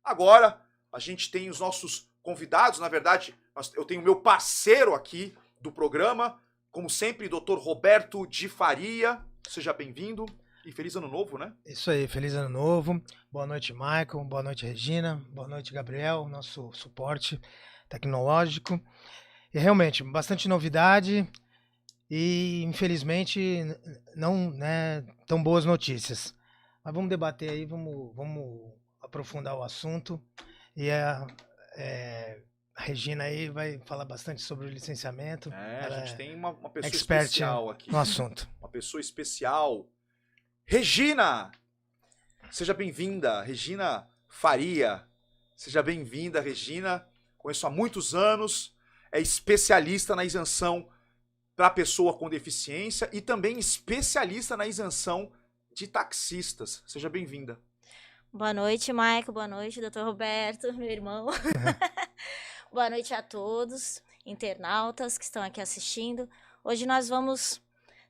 Agora, a gente tem os nossos convidados, na verdade, eu tenho o meu parceiro aqui do programa, como sempre, Dr. Roberto de Faria. Seja bem-vindo e feliz ano novo, né? Isso aí, feliz ano novo. Boa noite, Michael. Boa noite, Regina. Boa noite, Gabriel, nosso suporte tecnológico. E realmente, bastante novidade e, infelizmente, não, né, tão boas notícias. Mas vamos debater aí, vamos aprofundar o assunto. E a Regina aí vai falar bastante sobre o licenciamento. A gente tem uma pessoa expert especial aqui. no assunto. Uma pessoa especial. Regina! Seja bem-vinda, Regina Faria. Seja bem-vinda, Regina. Conheço há muitos anos. É especialista na isenção para pessoa com deficiência e também especialista na isenção de taxistas. Seja bem-vinda. Boa noite, Maico. Boa noite, Dr. Roberto, meu irmão. Boa noite a todos, internautas que estão aqui assistindo. Hoje nós vamos,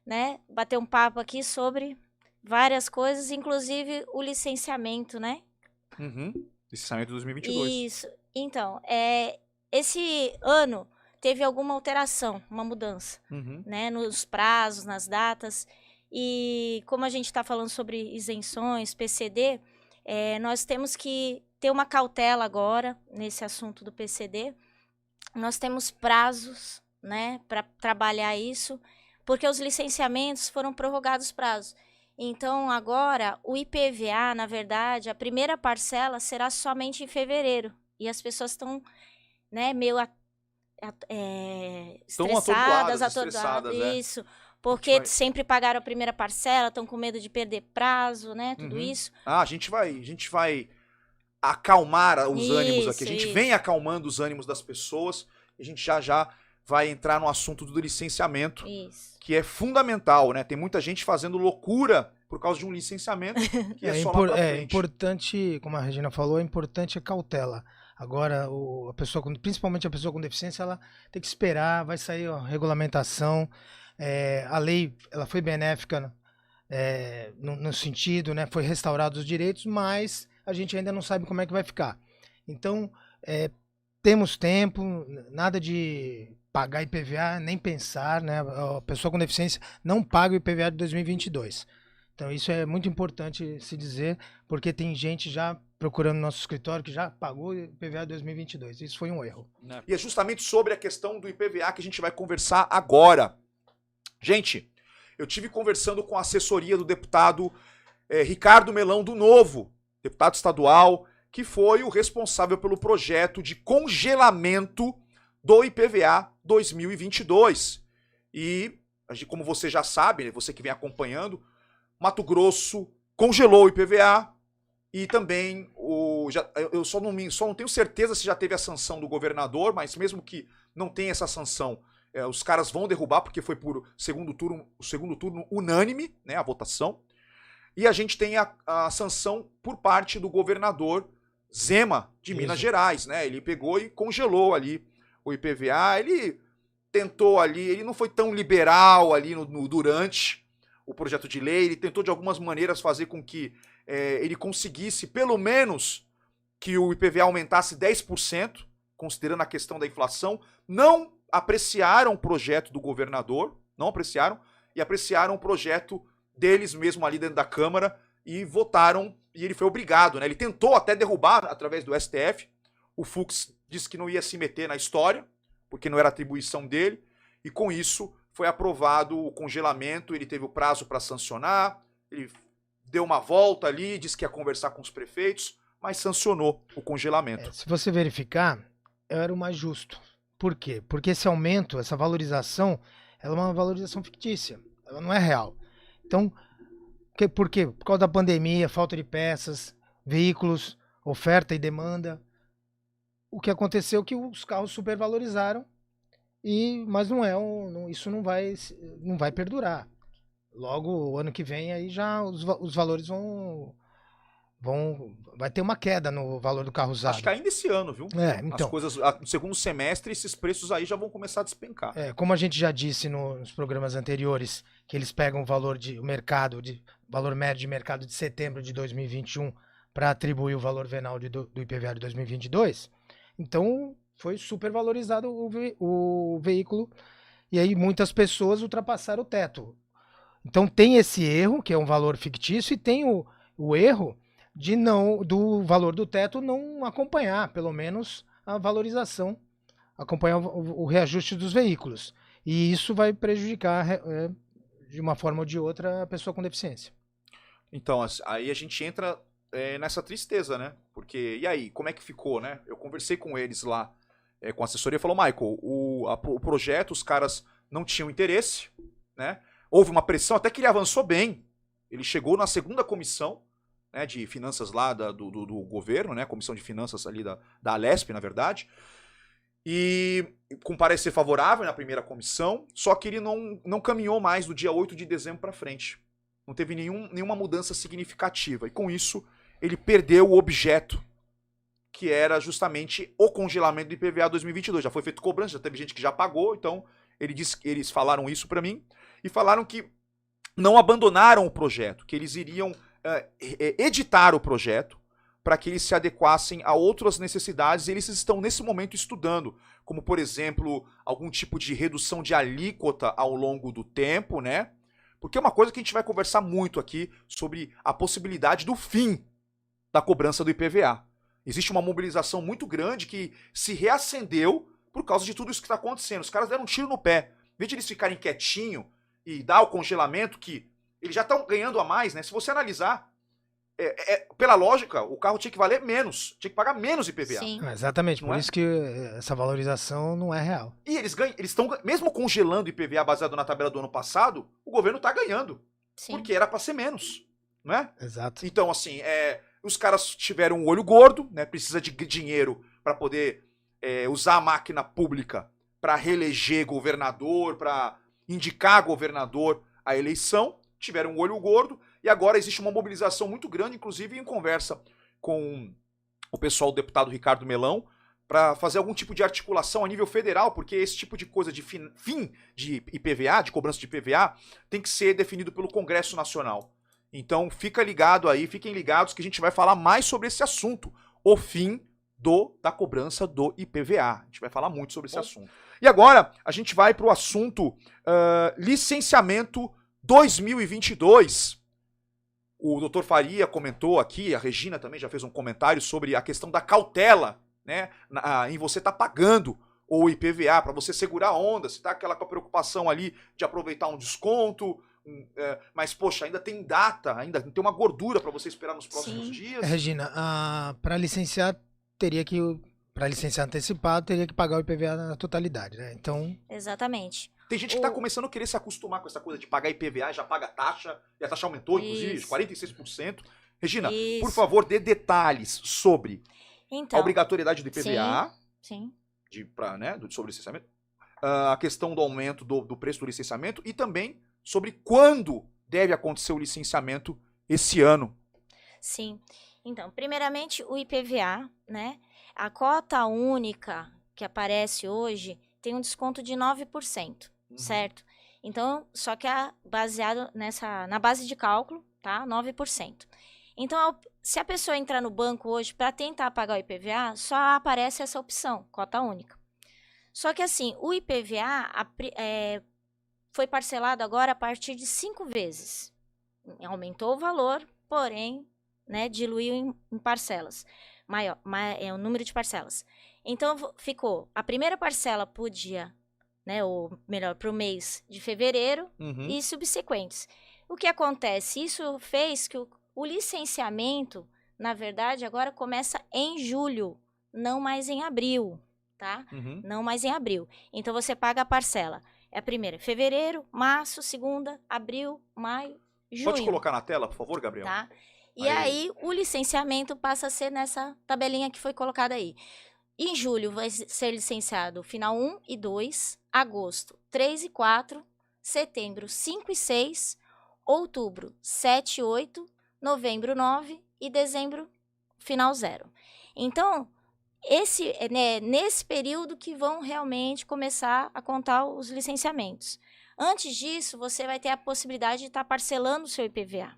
né, bater um papo aqui sobre várias coisas, inclusive o licenciamento, né? Licenciamento 2022. Isso. Então, esse ano teve alguma alteração, uma mudança, né, nos prazos, nas datas. E como a gente está falando sobre isenções, PCD, nós temos que ter uma cautela agora nesse assunto do PCD. Nós temos prazos, né, para trabalhar isso, porque os licenciamentos foram prorrogados prazos. Então, agora, o IPVA, na verdade, a primeira parcela será somente em fevereiro. E as pessoas estão, né, meio estressadas, atordoadas, isso. Porque sempre pagaram a primeira parcela, estão com medo de perder prazo, né? Tudo isso. A gente vai acalmar os ânimos aqui. A gente vem acalmando os ânimos das pessoas. E a gente já vai entrar no assunto do licenciamento, que é fundamental, né? Tem muita gente fazendo loucura por causa de um licenciamento que é só lá pra frente. É importante, como a Regina falou, é importante a cautela. Agora, a pessoa, principalmente a pessoa com deficiência, ela tem que esperar, vai sair a regulamentação. A lei ela foi benéfica no sentido, né, foi restaurados os direitos, mas a gente ainda não sabe como é que vai ficar. Então, temos tempo, nada de pagar IPVA, nem pensar, né, a pessoa com deficiência não paga o IPVA de 2022. Então, isso é muito importante se dizer, porque tem gente já procurando no nosso escritório que já pagou o IPVA de 2022. Isso foi um erro. E é justamente sobre a questão do IPVA que a gente vai conversar agora. Gente, eu tive conversando com a assessoria do deputado Ricardo Melão do Novo, deputado estadual, que foi o responsável pelo projeto de congelamento do IPVA 2022. E, como você já sabe, você que vem acompanhando, Mato Grosso congelou o IPVA e também, eu só não tenho certeza se já teve a sanção do governador, mas mesmo que não tenha essa sanção, os caras vão derrubar, porque foi por segundo turno unânime, né, a votação. E a gente tem a sanção por parte do governador Zema, de Minas Gerais, né? Ele pegou e congelou ali o IPVA. Ele tentou ali, ele não foi tão liberal ali durante o projeto de lei, ele tentou de algumas maneiras fazer com que ele conseguisse, pelo menos, que o IPVA aumentasse 10%, considerando a questão da inflação. Não apreciaram o projeto do governador, não apreciaram, e apreciaram o projeto deles mesmo ali dentro da Câmara e votaram, e ele foi obrigado, né? Ele tentou até derrubar através do STF, o Fux disse que não ia se meter na história, porque não era atribuição dele, e com isso foi aprovado o congelamento, ele teve o prazo para sancionar, ele deu uma volta ali, disse que ia conversar com os prefeitos, mas sancionou o congelamento. Se você verificar, era o mais justo. Por quê? Porque esse aumento, essa valorização, ela é uma valorização fictícia, ela não é real. Então, por quê? Por causa da pandemia, falta de peças, veículos, oferta e demanda. O que aconteceu é que os carros supervalorizaram, mas isso não vai perdurar. Logo, o ano que vem, aí já os valores vai ter uma queda no valor do carro usado. Acho que ainda esse ano, viu? Então, as coisas, no segundo semestre, esses preços aí já vão começar a despencar. Como a gente já disse nos programas anteriores, que eles pegam o valor médio de mercado de setembro de 2021 para atribuir o valor venal do IPVA de 2022, então foi super valorizado o veículo, e aí muitas pessoas ultrapassaram o teto. Então tem esse erro, que é um valor fictício, e tem o erro do valor do teto não acompanhar, pelo menos, a valorização, acompanhar o reajuste dos veículos. E isso vai prejudicar, de uma forma ou de outra, a pessoa com deficiência. Então, aí a gente entra nessa tristeza, né? Porque, e aí, como é que ficou, né? Eu conversei com eles lá, com a assessoria, falou, Michael, o projeto, os caras não tinham interesse, né? Houve uma pressão, até que ele avançou bem. Ele chegou na segunda comissão, né, de finanças lá do governo, né? Comissão de finanças ali da Alesp, na verdade. E com parecer favorável na primeira comissão, só que ele não caminhou mais do dia 8 de dezembro para frente. Não teve nenhuma mudança significativa. E com isso, ele perdeu o objeto, que era justamente o congelamento do IPVA 2022. Já foi feito cobrança, já teve gente que já pagou, então eles falaram isso para mim. E falaram que não abandonaram o projeto, que eles iriam editar o projeto para que eles se adequassem a outras necessidades. Eles estão, nesse momento, estudando, como, por exemplo, algum tipo de redução de alíquota ao longo do tempo, né? Porque é uma coisa que a gente vai conversar muito aqui sobre a possibilidade do fim da cobrança do IPVA. Existe uma mobilização muito grande que se reacendeu por causa de tudo isso que está acontecendo. Os caras deram um tiro no pé. Em vez de eles ficarem quietinhos e dar o congelamento, que eles já estão ganhando a mais, né? Se você analisar, pela lógica, o carro tinha que valer menos, tinha que pagar menos IPVA. Sim. Exatamente, Não por é? isso que essa valorização não é real. E eles estão, mesmo congelando o IPVA baseado na tabela do ano passado, o governo está ganhando, Sim. porque era para ser menos, não é? Exato. Então, assim, os caras tiveram um olho gordo, né? Precisa de dinheiro para poder usar a máquina pública para reeleger governador, para indicar governador à eleição. Tiveram um olho gordo e agora existe uma mobilização muito grande, inclusive em conversa com o pessoal do deputado Ricardo Melão, para fazer algum tipo de articulação a nível federal, porque esse tipo de coisa de fim de IPVA, de cobrança de IPVA, tem que ser definido pelo Congresso Nacional. Então fiquem ligados que a gente vai falar mais sobre esse assunto, o fim da cobrança do IPVA. A gente vai falar muito sobre esse assunto. E agora a gente vai para o assunto licenciamento 2022. O doutor Faria comentou aqui, a Regina também já fez um comentário sobre a questão da cautela, né, em você estar pagando o IPVA, para você segurar a onda, se tá aquela com a preocupação ali de aproveitar um desconto, mas, poxa, ainda tem data, ainda tem uma gordura para você esperar nos próximos dias. Regina, para licenciar antecipado, teria que pagar o IPVA na totalidade, né? Então... Tem Exatamente. gente que está começando a querer se acostumar com essa coisa de pagar IPVA, já paga taxa, e a taxa aumentou, inclusive, 46%. Regina, por favor, dê detalhes sobre a obrigatoriedade do IPVA, sim. Sobre licenciamento, a questão do aumento do preço do licenciamento e também sobre quando deve acontecer o licenciamento esse ano. Sim. Então, primeiramente, o IPVA, né? A cota única que aparece hoje tem um desconto de 9%, certo? Então, só que é baseado na base de cálculo, tá? 9%. Então, se a pessoa entrar no banco hoje para tentar pagar o IPVA, só aparece essa opção, cota única. Só que assim, o IPVA foi parcelado agora a partir de 5 vezes. Aumentou o valor, porém, né, diluiu em parcelas. O número de parcelas. Então, ficou a primeira parcela por dia, né, ou melhor, para o mês de fevereiro e subsequentes. O que acontece? Isso fez que o licenciamento, na verdade, agora começa em julho, não mais em abril, tá? Não mais em abril. Então, você paga a parcela. É a primeira, fevereiro, março, segunda, abril, maio, junho. Pode colocar na tela, por favor, Gabriel? Tá? E aí, o licenciamento passa a ser nessa tabelinha que foi colocada aí. Em julho vai ser licenciado final 1 e 2, agosto 3 e 4, setembro 5 e 6, outubro 7 e 8, novembro 9 e dezembro final 0. Então, nesse período que vão realmente começar a contar os licenciamentos. Antes disso, você vai ter a possibilidade de estar parcelando o seu IPVA.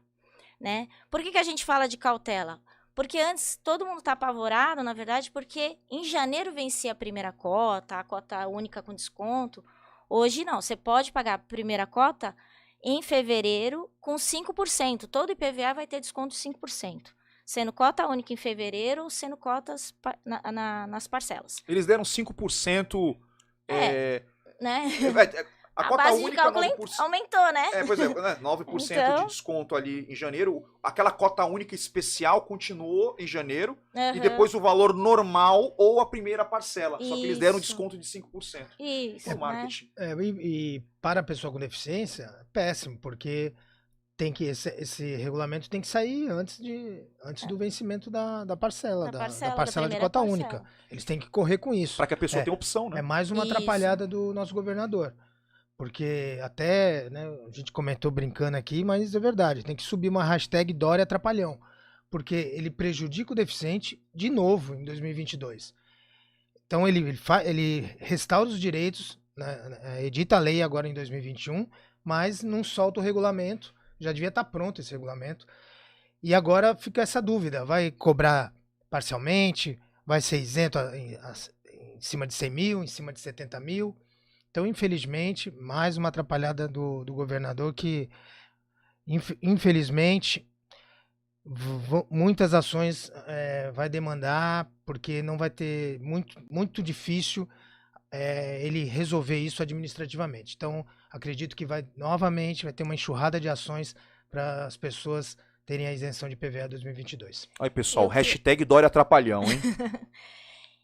Né? Por que a gente fala de cautela? Porque antes todo mundo tá apavorado, na verdade, porque em janeiro vencia a primeira cota, a cota única com desconto. Hoje não, você pode pagar a primeira cota em fevereiro com 5%. Todo IPVA vai ter desconto de 5%. Sendo cota única em fevereiro ou sendo cotas nas parcelas. Eles deram 5%. Né? A A cota base de única cálculo 9%. aumentou, né? Pois é, né? 9% Então... de desconto ali em janeiro. Aquela cota única especial continuou em janeiro. E depois o valor normal ou a primeira parcela. Só que eles deram desconto de 5%. Isso, no marketing. E para a pessoa com deficiência, é péssimo, porque tem que esse regulamento tem que sair antes do vencimento da parcela, da parcela de cota única. Eles têm que correr com isso. Para que a pessoa tenha opção, né? É mais uma atrapalhada do nosso governador. Porque até, né, a gente comentou brincando aqui, mas é verdade, tem que subir uma hashtag Dória Atrapalhão, porque ele prejudica o deficiente de novo em 2022. Então ele restaura os direitos, né, edita a lei agora em 2021, mas não solta o regulamento, já devia estar pronto esse regulamento, e agora fica essa dúvida, vai cobrar parcialmente, vai ser isento em cima de 100 mil, em cima de 70 mil. Então, infelizmente, mais uma atrapalhada do governador que, infelizmente, muitas ações vai demandar, porque não vai ter muito difícil ele resolver isso administrativamente. Então, acredito que novamente vai ter uma enxurrada de ações para as pessoas terem a isenção de IPVA 2022. Aí, pessoal, hashtag Dória Atrapalhão, hein?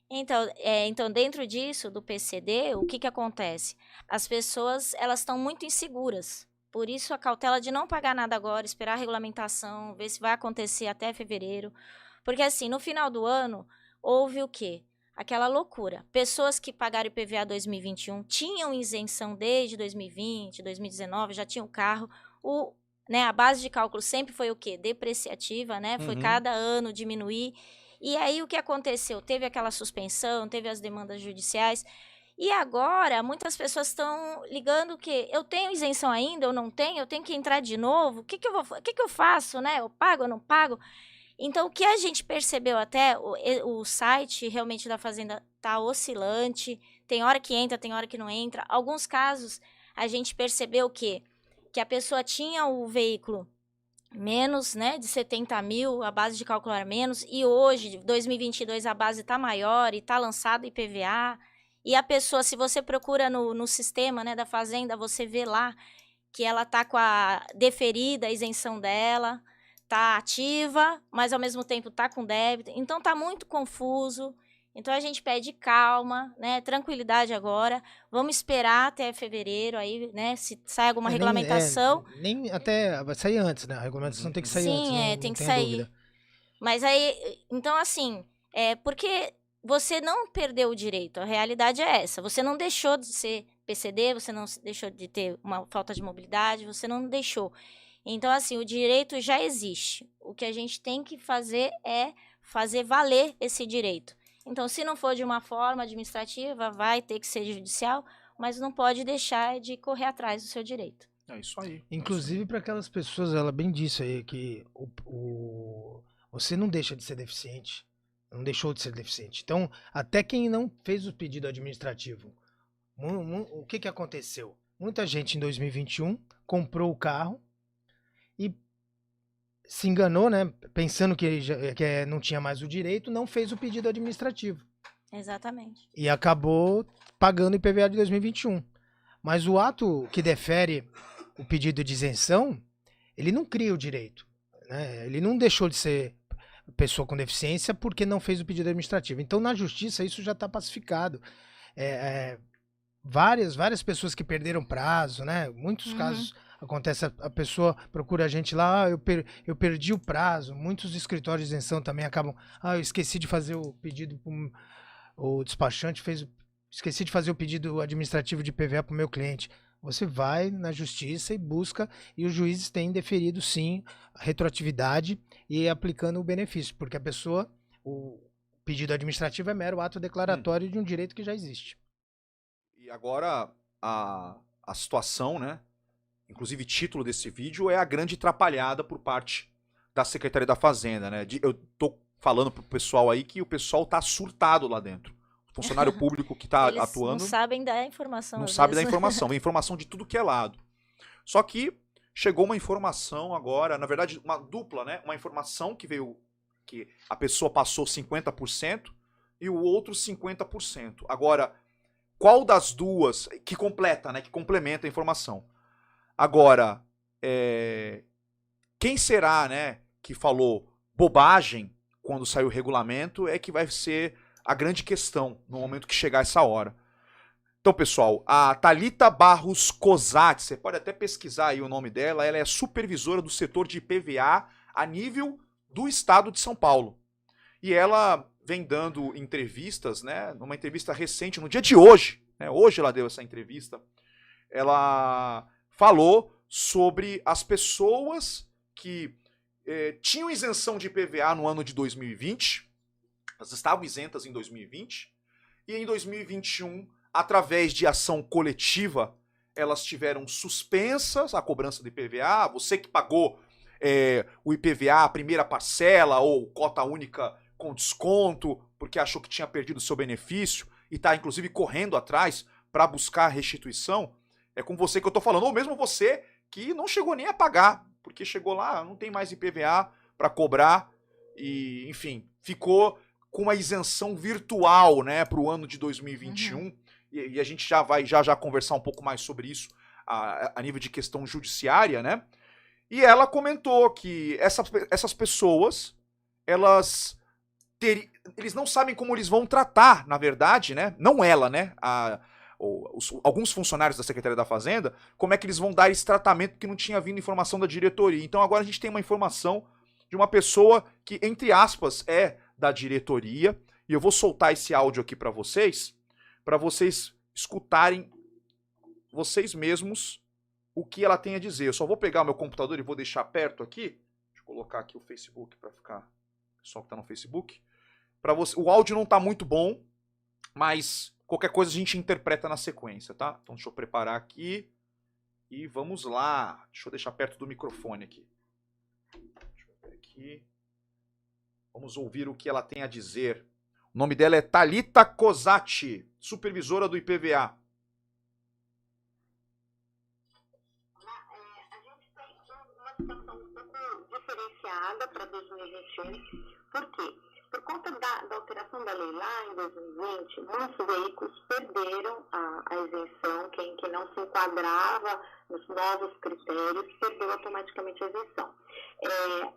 Então, dentro disso, do PCD, o que acontece? As pessoas, elas estão muito inseguras. Por isso, a cautela de não pagar nada agora, esperar a regulamentação, ver se vai acontecer até fevereiro. Porque, assim, no final do ano, houve o quê? Aquela loucura. Pessoas que pagaram IPVA 2021 tinham isenção desde 2020, 2019, já tinham carro. A base de cálculo sempre foi o quê? Depreciativa, né? Foi cada ano diminuir. E aí, o que aconteceu? Teve aquela suspensão, teve as demandas judiciais. E agora, muitas pessoas estão ligando que eu tenho isenção ainda, eu não tenho, eu tenho que entrar de novo. O que eu faço, né? Eu pago, eu não pago? Então, o que a gente percebeu até, o site realmente da Fazenda está oscilante. Tem hora que entra, tem hora que não entra. Alguns casos, a gente percebeu que a pessoa tinha o veículo menos, né, de 70 mil, a base de cálculo era menos, e hoje, 2022, a base está maior e está lançado IPVA, e a pessoa, se você procura no sistema, né, da Fazenda, você vê lá que ela está com a deferida, a isenção dela, está ativa, mas ao mesmo tempo está com débito, então está muito confuso. Então a gente pede calma, né, tranquilidade agora. Vamos esperar até fevereiro aí, né, se sai alguma regulamentação. Nem até vai sair antes, né? A regulamentação tem que sair antes. Sim, tem que sair. Dúvida. Mas aí, então assim, porque você não perdeu o direito. A realidade é essa. Você não deixou de ser PCD, você não deixou de ter uma falta de mobilidade, você não deixou. Então assim, o direito já existe. O que a gente tem que fazer é fazer valer esse direito. Então, se não for de uma forma administrativa, vai ter que ser judicial, mas não pode deixar de correr atrás do seu direito. É isso aí. Inclusive para aquelas pessoas, ela bem disse aí, que você não deixa de ser deficiente, não deixou de ser deficiente. Então, até quem não fez o pedido administrativo, o que aconteceu? Muita gente em 2021 comprou o carro e se enganou, né? Pensando que não tinha mais o direito, não fez o pedido administrativo. Exatamente. E acabou pagando o IPVA de 2021. Mas o ato que defere o pedido de isenção, ele não cria o direito, né? Ele não deixou de ser pessoa com deficiência porque não fez o pedido administrativo. Então, na justiça, isso já está pacificado. Várias pessoas que perderam prazo, né? Muitos casos acontece, a pessoa procura a gente lá, eu perdi o prazo. Muitos escritórios de isenção também acabam, eu esqueci de fazer o pedido, o despachante esqueci de fazer o pedido administrativo de IPVA para o meu cliente. Você vai na justiça e busca, e os juízes têm deferido sim a retroatividade e aplicando o benefício, porque a pessoa, o pedido administrativo é mero ato declaratório de um direito que já existe. E agora a situação, né? Inclusive, o título desse vídeo é a grande atrapalhada por parte da Secretaria da Fazenda, né? Eu tô falando pro pessoal aí que o pessoal tá surtado lá dentro. O funcionário público que tá Eles atuando não sabem da informação. não às sabe da vezes. informação, vem informação de tudo que é lado. Só que chegou uma informação agora, na verdade, uma dupla, né? Uma informação que veio que a pessoa passou 50% e o outro 50%. Agora, qual das duas que completa, né? Que complementa a informação? Agora, quem será, né? Que falou bobagem quando saiu o regulamento é que vai ser a grande questão no momento que chegar essa hora. Então, pessoal, a Thalita Barros Cosati, você pode até pesquisar aí o nome dela, ela é supervisora do setor de IPVA a nível do estado de São Paulo. E ela vem dando entrevistas, né? Numa entrevista recente, no dia de hoje, né? Hoje ela deu essa entrevista, ela falou sobre as pessoas que tinham isenção de IPVA no ano de 2020, elas estavam isentas em 2020, e em 2021, através de ação coletiva, elas tiveram suspensas a cobrança do IPVA. Você que pagou o IPVA, a primeira parcela, ou cota única com desconto, porque achou que tinha perdido o seu benefício, e está inclusive correndo atrás para buscar restituição, é com você que eu estou falando, ou mesmo você que não chegou nem a pagar, porque chegou lá, não tem mais IPVA para cobrar, e enfim, ficou com uma isenção virtual, né, para o ano de 2021, e a gente já vai já conversar um pouco mais sobre isso a nível de questão judiciária, né? E ela comentou que essas pessoas, eles não sabem como eles vão tratar, na verdade, né? Não ela, né? Alguns funcionários da Secretaria da Fazenda, como é que eles vão dar esse tratamento, porque não tinha vindo informação da diretoria. Então agora a gente tem uma informação de uma pessoa que, entre aspas, é da diretoria, e eu vou soltar esse áudio aqui para vocês escutarem vocês mesmos o que ela tem a dizer. Eu só vou pegar o meu computador e vou deixar perto aqui. Deixa eu colocar aqui o Facebook para ficar... O pessoal que tá no Facebook. O áudio não tá muito bom, mas qualquer coisa a gente interpreta na sequência, tá? Então deixa eu preparar aqui e vamos lá. Deixa eu deixar perto do microfone aqui. Deixa eu ver aqui. Vamos ouvir o que ela tem a dizer. O nome dela é Thalita Cosati, supervisora do IPVA. A gente tem uma situação um pouco diferenciada para 2021. Por quê? Por conta da alteração da lei lá em 2020, muitos veículos perderam a isenção, quem não se enquadrava nos novos critérios, perdeu automaticamente a isenção.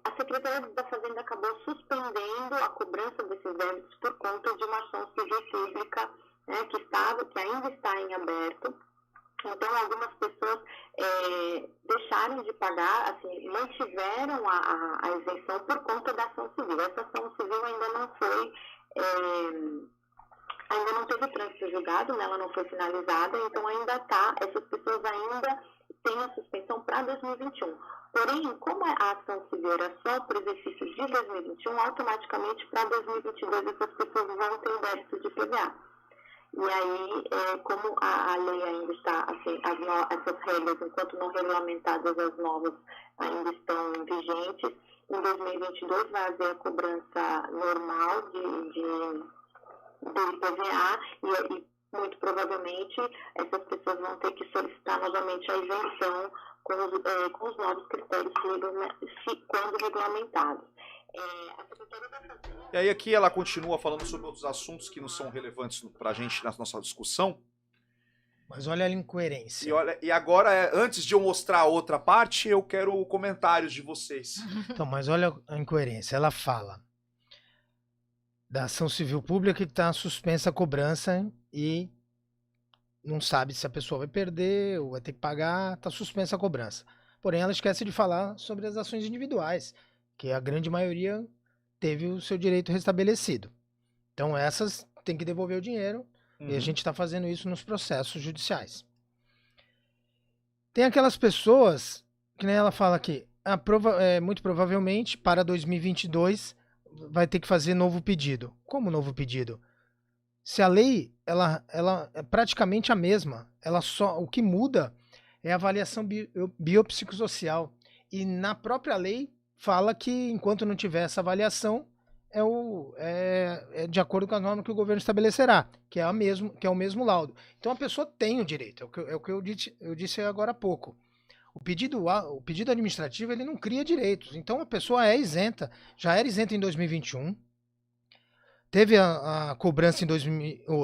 A Secretaria da Fazenda acabou suspendendo a cobrança desses débitos por conta de uma ação civil pública, né, que ainda está em aberto. Então, algumas pessoas deixaram de pagar, assim, mantiveram a isenção por conta da ação civil. Essa ação civil ainda não teve trânsito julgado, né? Ela não foi finalizada, então essas pessoas ainda têm a suspensão para 2021. Porém, como a ação civil era só para o exercício de 2021, automaticamente para 2022 essas pessoas vão ter débito de IPVA. E aí, como a lei ainda está, assim, essas regras, enquanto não regulamentadas, as novas ainda estão vigentes, em 2022 vai haver a cobrança normal do IPVA e muito provavelmente essas pessoas vão ter que solicitar novamente a isenção com os novos critérios quando regulamentados. E aí aqui ela continua falando sobre outros assuntos que não são relevantes pra gente na nossa discussão. Mas olha a incoerência. E agora, antes de eu mostrar a outra parte, eu quero comentários de vocês. Então, mas olha a incoerência. Ela fala da ação civil pública que está suspensa a cobrança e não sabe se a pessoa vai perder ou vai ter que pagar, está suspensa a cobrança. Porém, ela esquece de falar sobre as ações individuais, que a grande maioria teve o seu direito restabelecido. Então essas tem que devolver o dinheiro e a gente está fazendo isso nos processos judiciais. Tem aquelas pessoas, que nem ela fala aqui, muito provavelmente para 2022 vai ter que fazer novo pedido. Como novo pedido? Se a lei ela é praticamente a mesma, o que muda é a avaliação biopsicossocial. E na própria lei fala que enquanto não tiver essa avaliação, é de acordo com a norma que o governo estabelecerá, que é o mesmo laudo. Então a pessoa tem o direito, é o que eu disse agora há pouco. O pedido administrativo ele não cria direitos, então a pessoa é isenta, já era isenta em 2021, teve a cobrança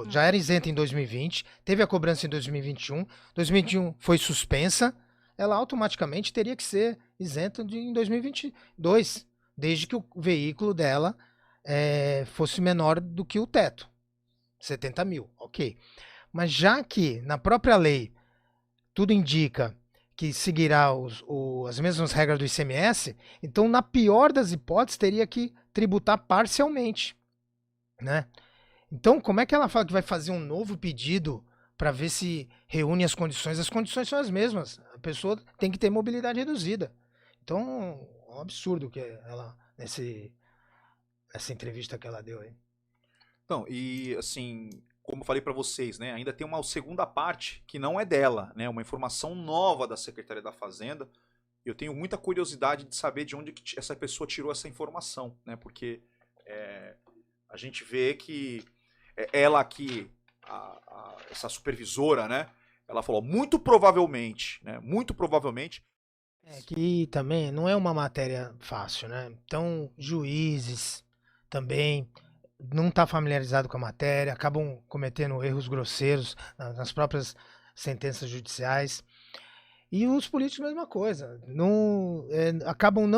já era isenta em 2020, teve a cobrança em 2021 foi suspensa, ela automaticamente teria que ser isenta em 2022, desde que o veículo dela fosse menor do que o teto, 70 mil, ok. Mas já que na própria lei tudo indica que seguirá as mesmas regras do ICMS, então na pior das hipóteses teria que tributar parcialmente, né? Então como é que ela fala que vai fazer um novo pedido para ver se reúne as condições? As condições são as mesmas, a pessoa tem que ter mobilidade reduzida. Então é um absurdo que ela essa entrevista que ela deu aí. Então, e assim, como eu falei para vocês, né, ainda tem uma segunda parte que não é dela, né, uma informação nova da Secretaria da Fazenda. Eu tenho muita curiosidade de saber de onde que essa pessoa tirou essa informação, né, porque a gente vê que ela aqui, essa supervisora, né, ela falou muito provavelmente, né, muito provavelmente. Que também não é uma matéria fácil, né? Então, juízes também não tá familiarizado com a matéria, acabam cometendo erros grosseiros nas próprias sentenças judiciais. E os políticos, mesma coisa. Acabam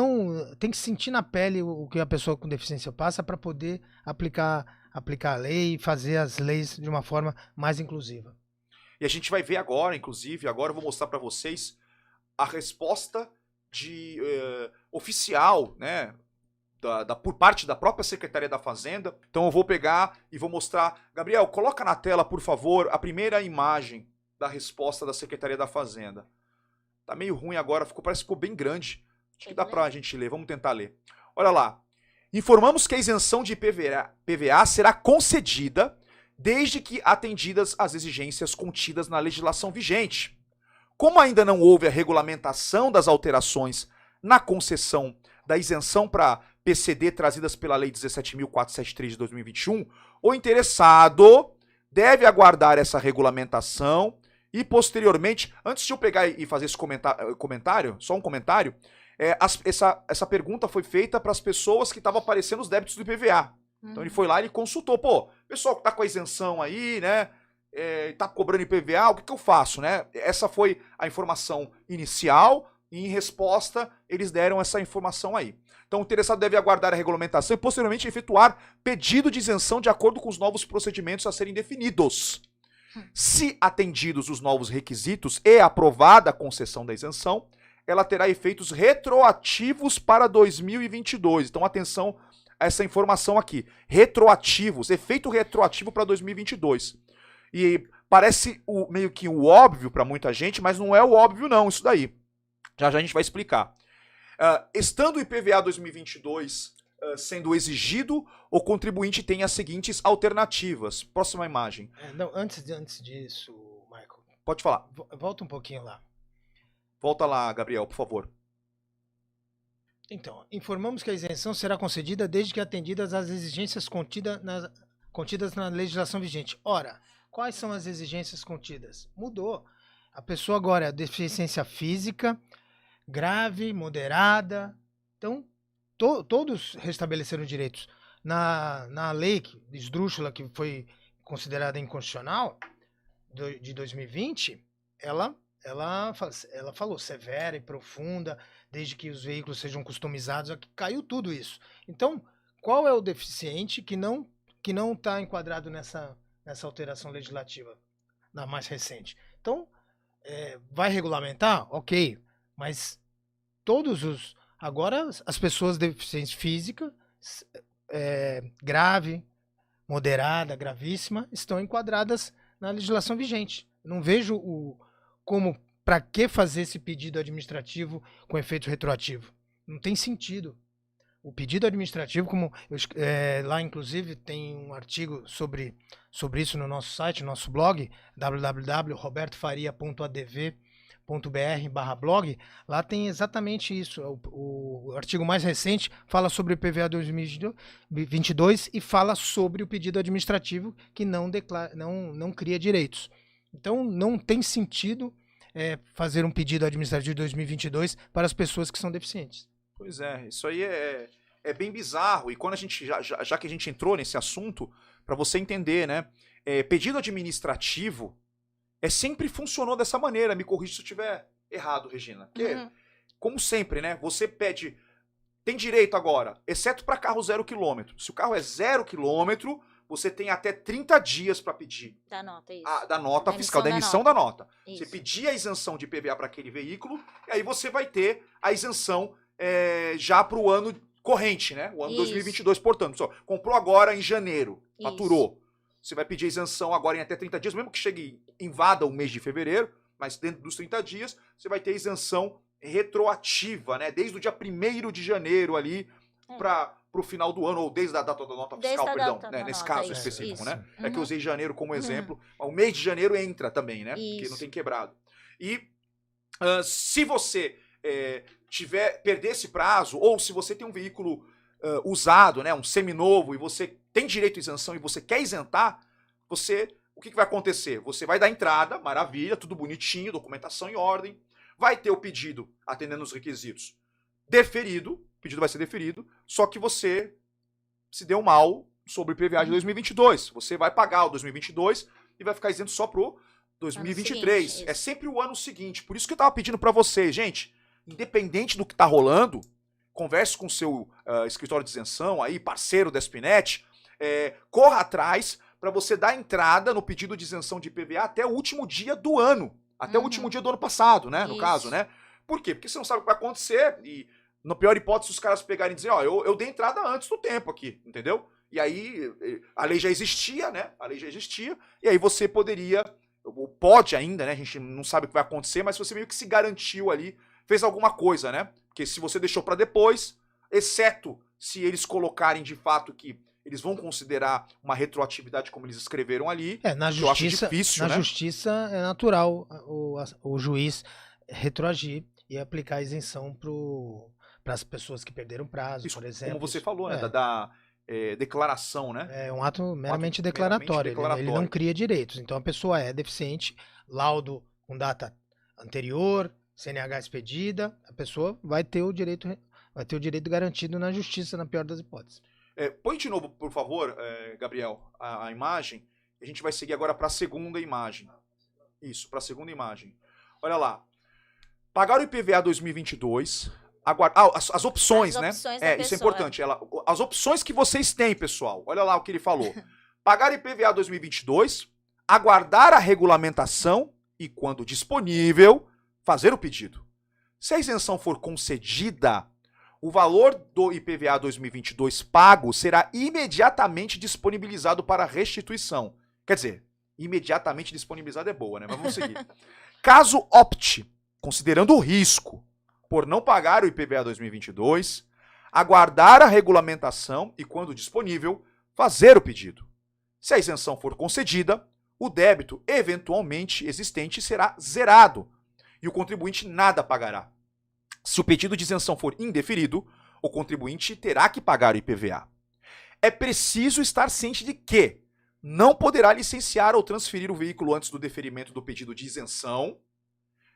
tem que sentir na pele o que a pessoa com deficiência passa para poder aplicar a lei e fazer as leis de uma forma mais inclusiva. E a gente vai ver agora, inclusive, agora eu vou mostrar para vocês a resposta oficial, né, por parte da própria Secretaria da Fazenda. Então eu vou pegar e vou mostrar. Gabriel, coloca na tela, por favor, a primeira imagem da resposta da Secretaria da Fazenda. Tá meio ruim agora, parece que ficou bem grande. Acho que dá pra gente ler, vamos tentar ler. Olha lá. Informamos que a isenção de PVA será concedida desde que atendidas as exigências contidas na legislação vigente. Como ainda não houve a regulamentação das alterações na concessão da isenção para PCD trazidas pela Lei 17.473 de 2021, o interessado deve aguardar essa regulamentação e, posteriormente, antes de eu pegar e fazer esse comentário, só um comentário, essa pergunta foi feita para as pessoas que estavam aparecendo os débitos do IPVA. Então ele foi lá e ele consultou, pessoal que está com a isenção aí, né? Tá cobrando IPVA, o que eu faço, né? Essa foi a informação inicial e em resposta eles deram essa informação aí. Então o interessado deve aguardar a regulamentação e posteriormente efetuar pedido de isenção de acordo com os novos procedimentos a serem definidos. Se atendidos os novos requisitos e aprovada a concessão da isenção, ela terá efeitos retroativos para 2022. Então atenção a essa informação aqui. Retroativos, efeito retroativo para 2022. E parece meio que o óbvio para muita gente, mas não é o óbvio não, isso daí. Já a gente vai explicar. Estando o IPVA 2022 sendo exigido, o contribuinte tem as seguintes alternativas. Próxima imagem. Não, antes disso, Michael. Pode falar. Volta um pouquinho lá. Volta lá, Gabriel, por favor. Então, informamos que a isenção será concedida desde que atendidas as exigências contidas na legislação vigente. Ora, quais são as exigências contidas? Mudou. A pessoa agora é deficiência física, grave, moderada. Então, todos restabeleceram direitos. Na lei esdrúxula, que foi considerada inconstitucional, de 2020, ela falou severa e profunda, desde que os veículos sejam customizados, caiu tudo isso. Então, qual é o deficiente que não está enquadrado nessa alteração legislativa, na mais recente? Então, vai regulamentar? Ok, mas agora as pessoas de deficiência física, grave, moderada, gravíssima, estão enquadradas na legislação vigente. Não vejo para que fazer esse pedido administrativo com efeito retroativo. Não tem sentido. O pedido administrativo, lá inclusive tem um artigo sobre isso no nosso site, no nosso blog, www.robertofaria.adv.br/blog, lá tem exatamente isso. O artigo mais recente fala sobre o IPVA 2022 e fala sobre o pedido administrativo que não cria direitos. Então, não tem sentido fazer um pedido administrativo de 2022 para as pessoas que são deficientes. Pois é, isso aí é bem bizarro. E quando a gente, já que a gente entrou nesse assunto, para você entender, né? Pedido administrativo sempre funcionou dessa maneira. Me corrija se eu estiver errado, Regina. Porque, como sempre, né? Você pede, tem direito agora, exceto para carro 0 km. Se o carro é 0 km, você tem até 30 dias para pedir. Da nota, isso. Da nota fiscal, da emissão da nota. Você pedir a isenção de IPVA para aquele veículo, e aí você vai ter a isenção já para o ano corrente, né? O ano 2022, portanto. Só, comprou agora em janeiro, faturou. Você vai pedir a isenção agora em até 30 dias, mesmo que invada o mês de fevereiro, mas dentro dos 30 dias, você vai ter isenção retroativa, né? Desde o dia 1º de janeiro ali para o final do ano, ou desde a data da nota fiscal, perdão, né? Nesse caso específico, né? É que eu usei janeiro como exemplo. O mês de janeiro entra também, né? Porque não tem quebrado. E se você perder esse prazo, ou se você tem um veículo usado, né? Um seminovo, e você tem direito à isenção e você quer isentar, o que vai acontecer? Você vai dar entrada, maravilha, tudo bonitinho, documentação em ordem, vai ter o pedido atendendo os requisitos deferido, o pedido vai ser deferido, só que você se deu mal sobre o IPVA de 2022. Você vai pagar o 2022 e vai ficar isento só pro 2023. Seguinte, é sempre o ano seguinte. Por isso que eu tava pedindo para vocês, gente, independente do que tá rolando, converse com o seu escritório de isenção aí, parceiro da Espinet, corra atrás para você dar entrada no pedido de isenção de IPVA até o último dia do ano. Até o último dia do ano passado, né? No caso, né? Por quê? Porque você não sabe o que vai acontecer e, na pior hipótese, os caras pegarem e dizer, eu dei entrada antes do tempo aqui, entendeu? E aí, a lei já existia, né? A lei já existia, e aí você pode ainda, né? A gente não sabe o que vai acontecer, mas você meio que se garantiu ali, fez alguma coisa, né? Porque se você deixou para depois, exceto se eles colocarem de fato que eles vão considerar uma retroatividade como eles escreveram ali. Na justiça, eu acho difícil, na justiça é natural o juiz retroagir e aplicar a isenção para as pessoas que perderam prazo, por exemplo. Como você falou, né? Da declaração, né? É um ato meramente declaratório. Ele não cria direitos. Então a pessoa é deficiente, laudo com data anterior, CNH expedida, a pessoa vai ter o direito garantido na justiça, na pior das hipóteses. Põe de novo, por favor, Gabriel, a imagem. A gente vai seguir agora para a segunda imagem. Isso, para a segunda imagem. Olha lá. Pagar o IPVA 2022. As opções, né? Isso é importante. As opções que vocês têm, pessoal. Olha lá o que ele falou. Pagar IPVA 2022, aguardar a regulamentação e, quando disponível, fazer o pedido. Se a isenção for concedida, o valor do IPVA 2022 pago será imediatamente disponibilizado para restituição. Quer dizer, imediatamente disponibilizado é boa, né? Mas vamos seguir. Caso opte, considerando o risco, por não pagar o IPVA 2022, aguardar a regulamentação e, quando disponível, fazer o pedido. Se a isenção for concedida, o débito eventualmente existente será zerado e o contribuinte nada pagará. Se o pedido de isenção for indeferido, o contribuinte terá que pagar o IPVA. É preciso estar ciente de que não poderá licenciar ou transferir o veículo antes do deferimento do pedido de isenção.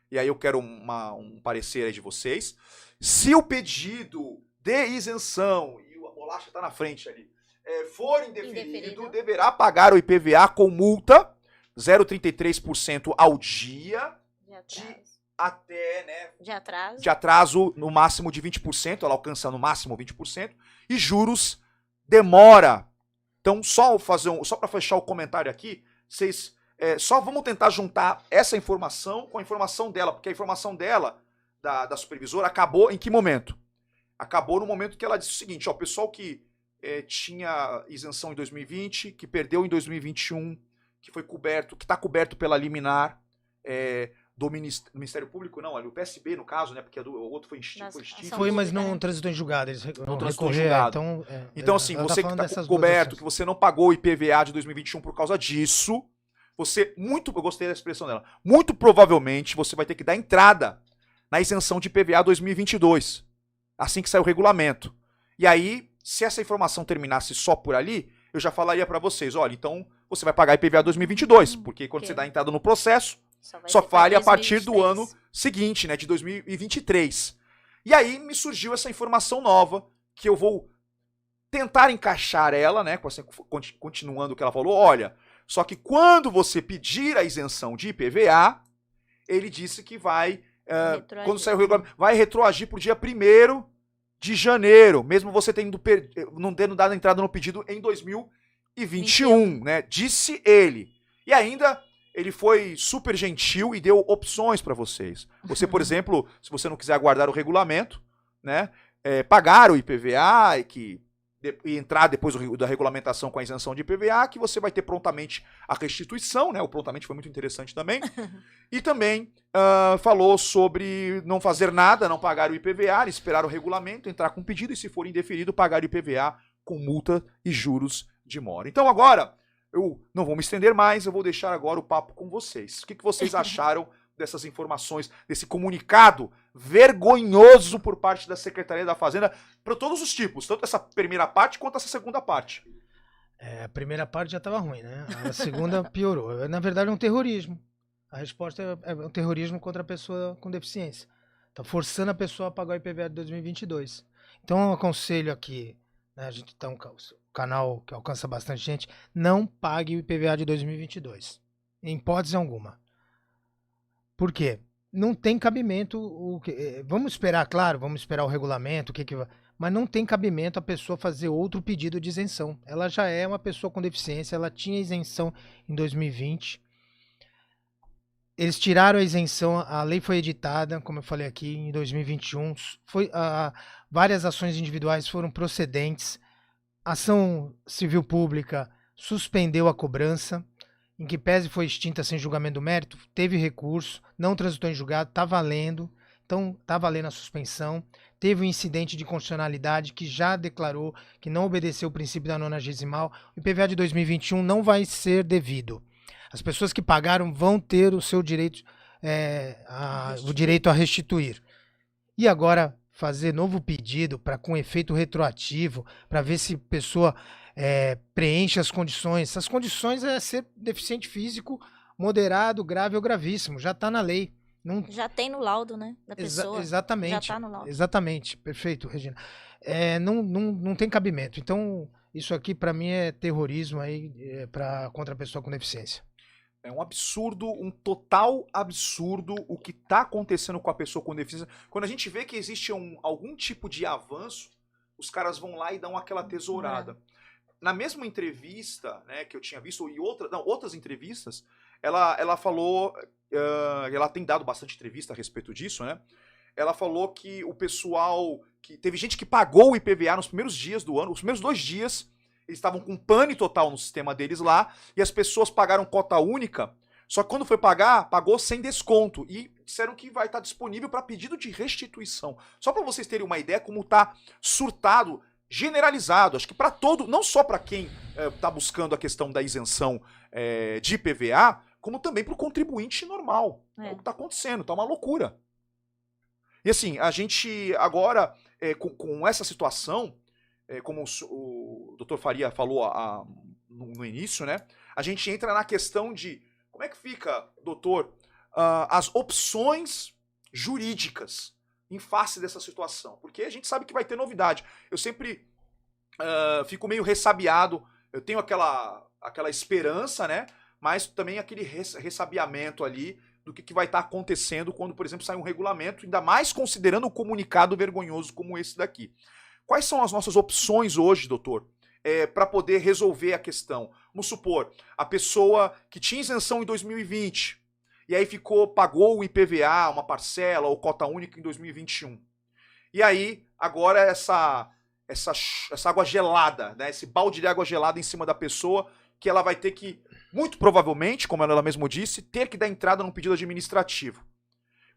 E aí eu quero um parecer aí de vocês. Se o pedido de isenção, e a bolacha está na frente ali, for indeferido, deverá pagar o IPVA com multa 0,33% ao dia até, né, de atraso no máximo de 20%, ela alcança no máximo 20%, e juros demora. Então, só para fechar o comentário aqui, vocês só vamos tentar juntar essa informação com a informação dela, porque a informação dela, da supervisora, acabou em que momento? Acabou no momento que ela disse o seguinte, o pessoal que tinha isenção em 2020, que perdeu em 2021, que foi coberto, que está coberto pela liminar, do Ministério Público, não, o PSB no caso, né, porque o outro foi extinto. Foi, mas não transitou em julgado, eles não transitou em julgado. Então assim, você que está coberto, que você não pagou o IPVA de 2021 por causa disso, eu gostei da expressão dela, muito provavelmente você vai ter que dar entrada na isenção de IPVA 2022. assim que sair o regulamento. E aí, se essa informação terminasse só por ali, eu já falaria para vocês, olha, então você vai pagar IPVA 2022, porque quando você dá entrada no processo, só vale a partir do ano seguinte, né, de 2023. E aí me surgiu essa informação nova, que eu vou tentar encaixar ela, né, continuando o que ela falou, olha, só que quando você pedir a isenção de IPVA, ele disse que vai, quando sair o regulamento, vai retroagir para o dia 1º de janeiro, mesmo você não tendo dado entrada no pedido em 2021, né, disse ele. E ainda... ele foi super gentil e deu opções para vocês. Você, por exemplo, se você não quiser aguardar o regulamento, né, pagar o IPVA e entrar depois da regulamentação com a isenção de IPVA, que você vai ter prontamente a restituição, né? O prontamente foi muito interessante também. E também falou sobre não fazer nada, não pagar o IPVA, esperar o regulamento, entrar com pedido e, se for indeferido, pagar o IPVA com multa e juros de mora. Então agora... eu não vou me estender mais, eu vou deixar agora o papo com vocês. O que vocês acharam dessas informações, desse comunicado vergonhoso por parte da Secretaria da Fazenda, para todos os tipos, tanto essa primeira parte quanto essa segunda parte? A primeira parte já estava ruim, né? A segunda piorou. Na verdade é um terrorismo. A resposta é um terrorismo contra a pessoa com deficiência. Está forçando a pessoa a pagar o IPVA de 2022. Então eu aconselho aqui, né, a gente tá um canal que alcança bastante gente, não pague o IPVA de 2022, em hipótese alguma. Por quê? Não tem cabimento, vamos esperar, claro, vamos esperar o regulamento, mas não tem cabimento a pessoa fazer outro pedido de isenção. Ela já é uma pessoa com deficiência, ela tinha isenção em 2020, eles tiraram a isenção, a lei foi editada, como eu falei aqui, em 2021, várias ações individuais foram procedentes. A ação civil pública suspendeu a cobrança, em que pese foi extinta sem julgamento do mérito, teve recurso, não transitou em julgado, está valendo, então está valendo a suspensão. Teve um incidente de constitucionalidade que já declarou que não obedeceu o princípio da 90ª. O IPVA de 2021 não vai ser devido. As pessoas que pagaram vão ter o seu direito, o direito a restituir. E agora... fazer novo pedido com efeito retroativo, para ver se a pessoa preenche as condições. As condições é ser deficiente físico moderado, grave ou gravíssimo. Já está na lei. Não... já tem no laudo, né, da pessoa. Exatamente. Já está no laudo. Exatamente. Perfeito, Regina. Não tem cabimento. Então, isso aqui para mim é terrorismo aí, contra a pessoa com deficiência. É um absurdo, um total absurdo o que está acontecendo com a pessoa com deficiência. Quando a gente vê que existe algum tipo de avanço, os caras vão lá e dão aquela tesourada. Na mesma entrevista, né, que eu tinha visto, e outras entrevistas, ela falou, ela tem dado bastante entrevista a respeito disso, né? Ela falou que o pessoal, que teve gente que pagou o IPVA nos primeiros dias do ano, os primeiros 2 dias, eles estavam com pane total no sistema deles lá, e as pessoas pagaram cota única, só que quando foi pagar, pagou sem desconto, e disseram que vai estar disponível para pedido de restituição. Só para vocês terem uma ideia como está surtado, generalizado, acho que para todo, não só para quem está buscando a questão da isenção de IPVA, como também para o contribuinte normal. É o que está acontecendo, está uma loucura. E assim, a gente agora, com essa situação, como o Dr. Faria falou no início, né? A gente entra na questão de como é que fica, doutor, as opções jurídicas em face dessa situação. Porque a gente sabe que vai ter novidade. Eu sempre fico meio ressabiado, eu tenho aquela esperança, né? Mas também aquele ressabiamento ali do que vai estar acontecendo quando, por exemplo, sai um regulamento, ainda mais considerando um comunicado vergonhoso como esse daqui. Quais são as nossas opções hoje, doutor, para poder resolver a questão? Vamos supor, a pessoa que tinha isenção em 2020 e aí pagou o IPVA, uma parcela ou cota única em 2021. E aí, agora essa água gelada, né, esse balde de água gelada em cima da pessoa, que ela vai ter que, muito provavelmente, como ela mesmo disse, ter que dar entrada num pedido administrativo.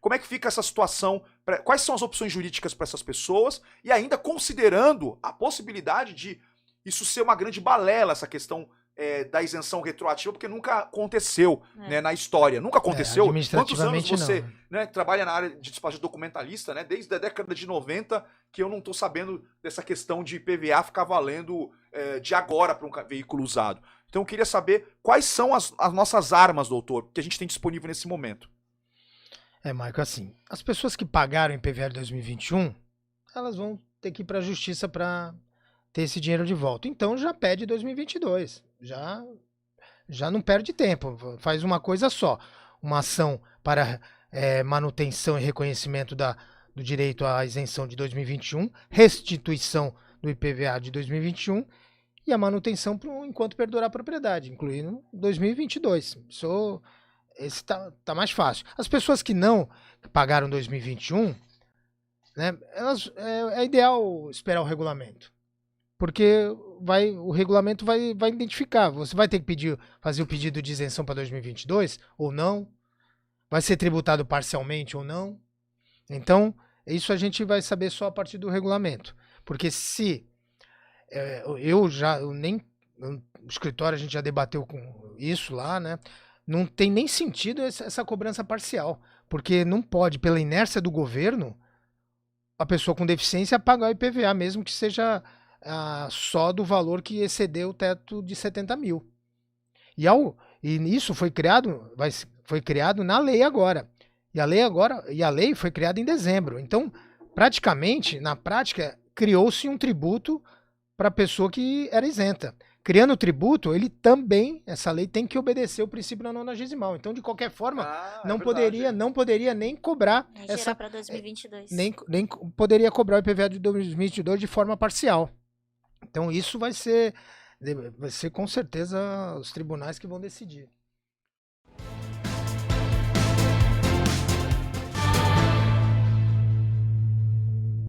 Como é que fica essa situação? Quais são as opções jurídicas para essas pessoas? E ainda considerando a possibilidade de isso ser uma grande balela, essa questão da isenção retroativa, porque nunca aconteceu, né, na história. Nunca aconteceu. Quantos anos você, né, trabalha na área de despacho documentalista, né? Desde a década de 90, que eu não estou sabendo dessa questão de IPVA ficar valendo de agora para um veículo usado. Então eu queria saber quais são as nossas armas, doutor, que a gente tem disponível nesse momento. Marco, assim, as pessoas que pagaram IPVA de 2021, elas vão ter que ir para a justiça para ter esse dinheiro de volta. Então já pede 2022. Já não perde tempo. Faz uma coisa só. Uma ação para manutenção e reconhecimento do direito à isenção de 2021, restituição do IPVA de 2021 e a manutenção enquanto perdurar a propriedade, incluindo 2022. Esse tá mais fácil. As pessoas que não pagaram 2021, né, é ideal esperar o regulamento. Porque o regulamento vai identificar. Você vai ter que fazer o pedido de isenção para 2022 ou não? Vai ser tributado parcialmente ou não? Então, isso a gente vai saber só a partir do regulamento. Porque se o escritório a gente já debateu com isso lá, né? Não tem nem sentido essa cobrança parcial. Porque não pode, pela inércia do governo, a pessoa com deficiência pagar o IPVA, mesmo que seja só do valor que excedeu o teto de 70 mil. E isso foi criado na lei agora. E a lei foi criada em dezembro. Então, praticamente, na prática, criou-se um tributo para a pessoa que era isenta. Criando o tributo, essa lei tem que obedecer o princípio da 90º. Então, de qualquer forma, não poderia nem cobrar para 2022. Nem poderia cobrar o IPVA de 2022 de forma parcial. Então, isso vai ser com certeza os tribunais que vão decidir.